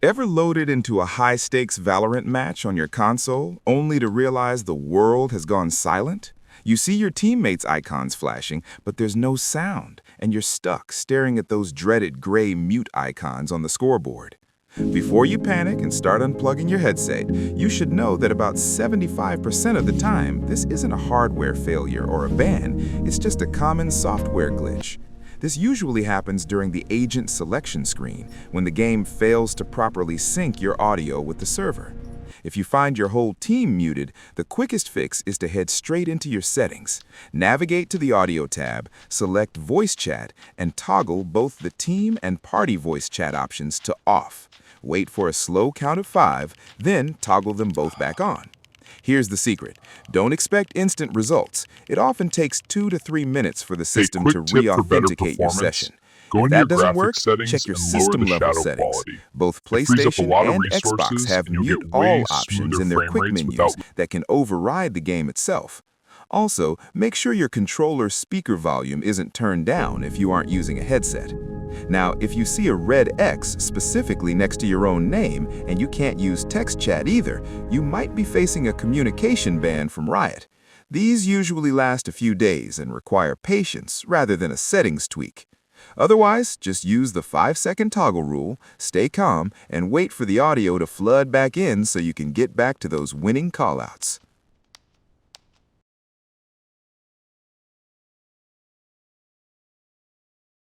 Ever loaded into a high-stakes Valorant match on your console, only to realize the world has gone silent? You see your teammates' icons flashing, but there's no sound, and you're stuck staring at those dreaded gray mute icons on the scoreboard. Before you panic and start unplugging your headset, you should know that about 75% of the time, this isn't a hardware failure or a ban, it's just a common software glitch. This usually happens during the agent selection screen, when the game fails to properly sync your audio with the server. If you find your whole team muted, the quickest fix is to head straight into your settings. Navigate to the Audio tab, select Voice Chat, and toggle both the team and party voice chat options to off. Wait for a slow count of 5, then toggle them both back on. Here's the secret. Don't expect instant results. It often takes 2 to 3 minutes for the system to re-authenticate your session. If that doesn't work, check your system-level settings. Both PlayStation and Xbox have mute all options in their quick menus that can override the game itself. Also, make sure your controller's speaker volume isn't turned down if you aren't using a headset. Now, if you see a red X specifically next to your own name and you can't use text chat either, you might be facing a communication ban from Riot. These usually last a few days and require patience rather than a settings tweak. Otherwise, just use the 5-second toggle rule, stay calm, and wait for the audio to flood back in so you can get back to those winning callouts.